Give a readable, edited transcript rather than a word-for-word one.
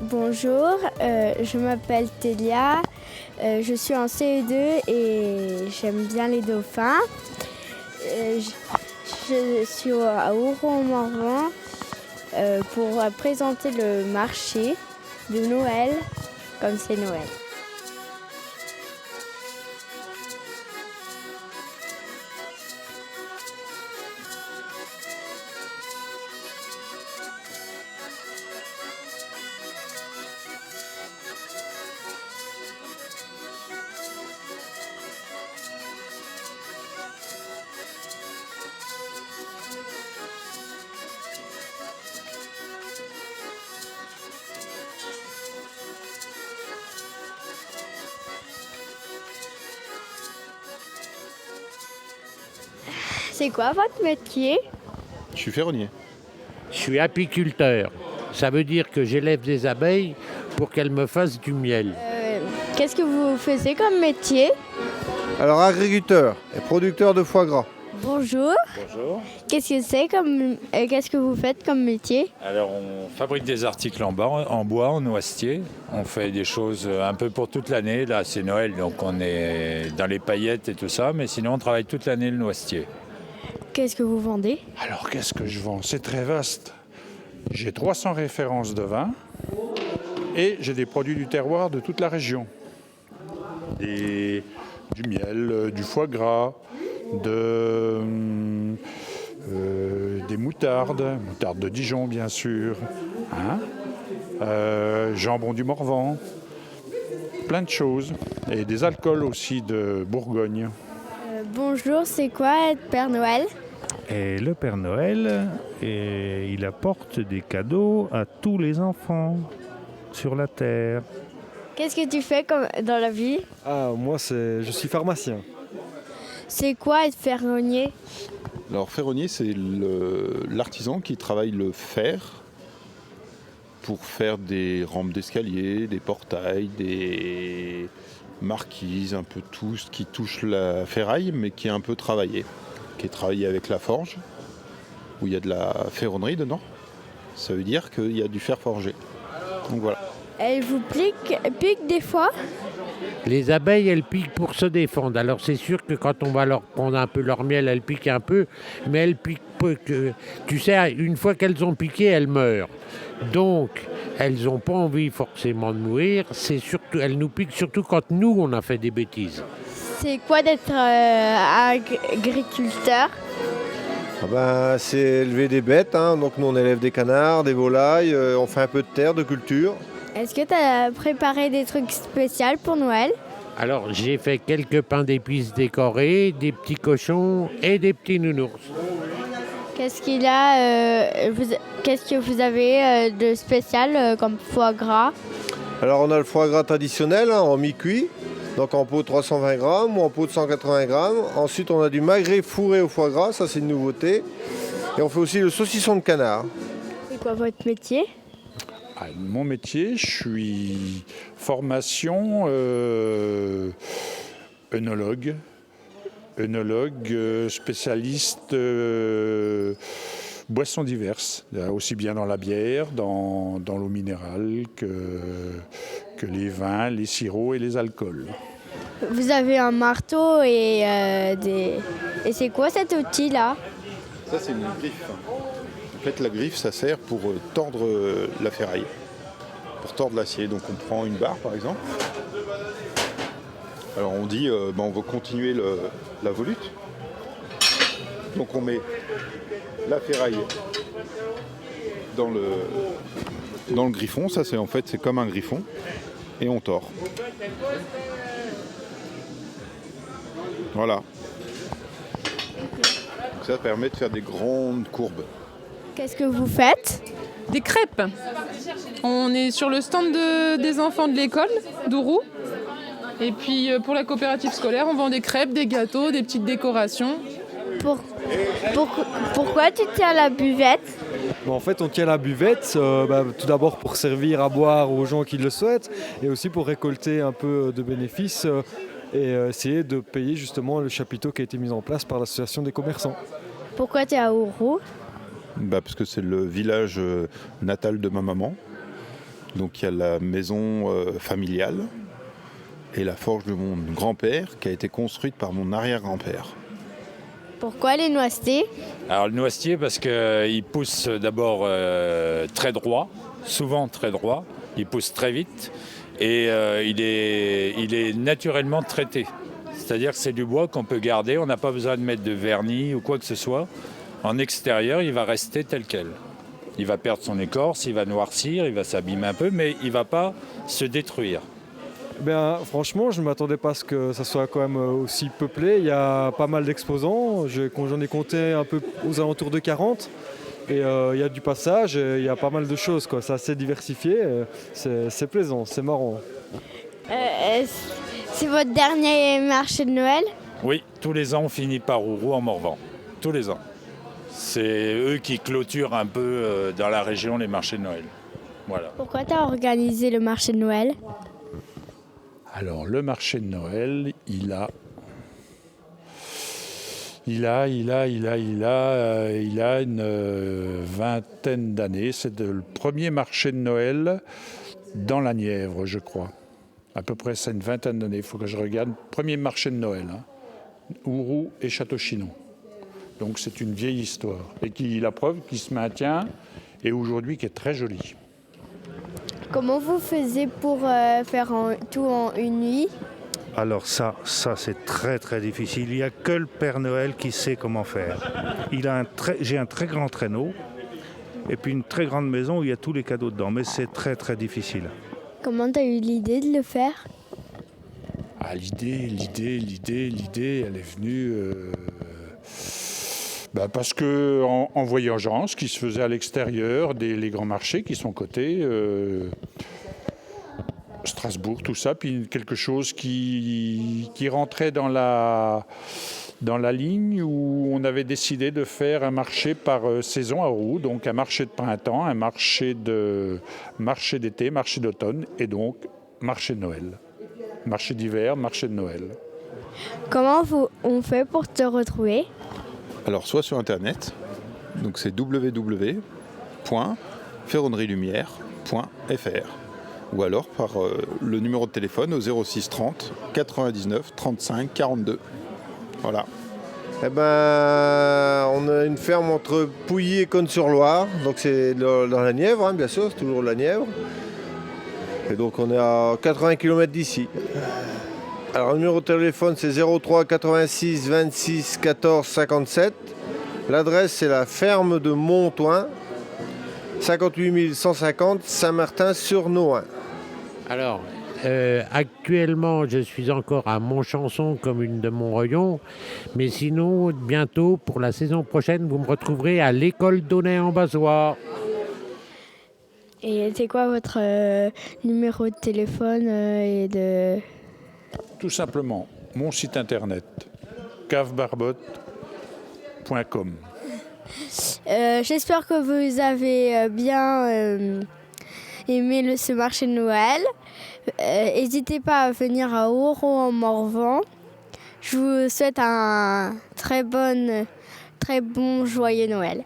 Bonjour, je m'appelle Télia, je suis en CE2 et j'aime bien les dauphins. Je suis à Ouroux-Morvan pour présenter le marché de Noël, comme c'est Noël. C'est quoi votre métier? Je suis ferronnier. Je suis apiculteur. Ça veut dire que j'élève des abeilles pour qu'elles me fassent du miel. Qu'est-ce que vous faisiez comme métier? Alors agriculteur et producteur de foie gras. Bonjour. Bonjour. Qu'est-ce que vous faites comme métier? Alors on fabrique des articles en bois, en noisetier. On fait des choses un peu pour toute l'année. Là c'est Noël donc on est dans les paillettes et tout ça. Mais sinon on travaille toute l'année le noisetier. Qu'est-ce que vous vendez? Alors, qu'est-ce que je vends? C'est très vaste. J'ai 300 références de vin et j'ai des produits du terroir de toute la région. Du miel, du foie gras, des moutardes de Dijon bien sûr, jambon du Morvan, plein de choses. Et des alcools aussi de Bourgogne. Bonjour, c'est quoi être Père Noël? Et le Père Noël, il apporte des cadeaux à tous les enfants sur la terre. Qu'est-ce que tu fais dans la vie? Moi, je suis pharmacien. C'est quoi être ferronnier? Alors ferronnier, c'est l'artisan qui travaille le fer pour faire des rampes d'escalier, des portails, des marquises, un peu tout ce qui touche la ferraille, mais qui est un peu travaillé. Qui est travaillé avec la forge, où il y a de la ferronnerie dedans. Ça veut dire qu'il y a du fer forgé. Donc voilà. Elle vous pique des fois? Les abeilles, elles piquent pour se défendre. Alors c'est sûr que quand on va leur prendre un peu leur miel, elles piquent un peu, mais elles piquent peu. Tu sais, une fois qu'elles ont piqué, elles meurent. Donc, elles n'ont pas envie forcément de mourir. Elles nous piquent surtout quand nous, on a fait des bêtises. C'est quoi d'être agriculteur? C'est élever des bêtes, donc nous on élève des canards, des volailles, on fait un peu de terre, de culture. Est-ce que tu as préparé des trucs spéciaux pour Noël? Alors, j'ai fait quelques pains d'épices décorés, des petits cochons et des petits nounours. Qu'est-ce que vous avez de spécial comme foie gras? Alors on a le foie gras traditionnel en mi-cuit, donc en pot de 320 grammes ou en pot de 180 grammes. Ensuite on a du magret fourré au foie gras, ça c'est une nouveauté. Et on fait aussi le saucisson de canard. C'est quoi votre métier? Mon métier, je suis formation œnologue spécialiste boissons diverses, aussi bien dans la bière, dans l'eau minérale que les vins, les sirops et les alcools. Vous avez un marteau et c'est quoi cet outil-là? Ça, c'est une griffe. En fait, la griffe, ça sert pour tordre la ferraille, pour tordre l'acier. Donc on prend une barre, par exemple. Alors on dit, on va continuer la volute. Donc on met la ferraille dans le griffon. Ça, c'est comme un griffon. Et on tord. Voilà. Donc ça permet de faire des grandes courbes. Qu'est-ce que vous faites? Des crêpes. On est sur le stand des enfants de l'école d'Ouroux. Et puis pour la coopérative scolaire, on vend des crêpes, des gâteaux, des petites décorations. Pourquoi tu tiens la buvette? En fait, on tient la buvette tout d'abord pour servir à boire aux gens qui le souhaitent et aussi pour récolter un peu de bénéfices et essayer de payer justement le chapiteau qui a été mis en place par l'association des commerçants. Pourquoi tu es à Ouroux? Parce que c'est le village natal de ma maman. Donc il y a la maison familiale et la forge de mon grand-père qui a été construite par mon arrière-grand-père. Pourquoi les noisetiers? Alors le noisetier parce qu'il pousse d'abord très droit, souvent très droit, il pousse très vite et il est naturellement traité. C'est-à-dire que c'est du bois qu'on peut garder, on n'a pas besoin de mettre de vernis ou quoi que ce soit. En extérieur, il va rester tel quel. Il va perdre son écorce, il va noircir, il va s'abîmer un peu, mais il ne va pas se détruire. Franchement, je ne m'attendais pas à ce que ça soit quand même aussi peuplé. Il y a pas mal d'exposants. J'en ai compté un peu aux alentours de 40. Et il y a du passage, il y a pas mal de choses, quoi. C'est assez diversifié. C'est plaisant, c'est marrant. C'est votre dernier marché de Noël? Oui, tous les ans, on finit par Roux en Morvan. Tous les ans. C'est eux qui clôturent un peu dans la région les marchés de Noël. Voilà. Pourquoi tu as organisé le marché de Noël? Alors, le marché de Noël, il a une vingtaine d'années. C'est le premier marché de Noël dans la Nièvre, je crois. À peu près, c'est une vingtaine d'années. Il faut que je regarde. Premier marché de Noël, Ouroux et Château-Chinon. Donc, c'est une vieille histoire. Et la preuve qui se maintient et aujourd'hui qui est très jolie. Comment vous faisiez pour faire tout en une nuit? Alors ça c'est très très difficile. Il n'y a que le Père Noël qui sait comment faire. J'ai un très grand traîneau et puis une très grande maison où il y a tous les cadeaux dedans. Mais c'est très très difficile. Comment tu as eu l'idée de le faire? L'idée, elle est venue... parce que en voyageant, ce qui se faisait à l'extérieur, les grands marchés qui sont cotés, Strasbourg, tout ça, puis quelque chose qui rentrait dans la ligne où on avait décidé de faire un marché par saison à Roux, donc un marché de printemps, un marché d'été, marché d'automne, et donc marché de Noël. Marché d'hiver, marché de Noël. Comment on fait pour te retrouver? Alors soit sur internet, donc c'est www.ferronnerielumière.fr ou alors par le numéro de téléphone au 06 30 99 35 42. Voilà. On a une ferme entre Pouilly et Cosne-sur-Loire, donc c'est dans la Nièvre, bien sûr, c'est toujours la Nièvre. Et donc on est à 80 km d'ici. Alors le numéro de téléphone c'est 03 86 26 14 57. L'adresse c'est la ferme de Montoin, 58 150 Saint-Martin-sur-Nohain. Alors, actuellement, je suis encore à Montchanson, commune de Montreuil, mais sinon, bientôt, pour la saison prochaine, vous me retrouverez à l'école d'Aunay-en-Bazois. Et c'est quoi votre numéro de téléphone Tout simplement, mon site internet, cavebarbotte.com. J'espère que vous avez bien aimé ce marché de Noël. N'hésitez pas à venir à Ouroux-en-Morvan. Je vous souhaite un très bon joyeux Noël.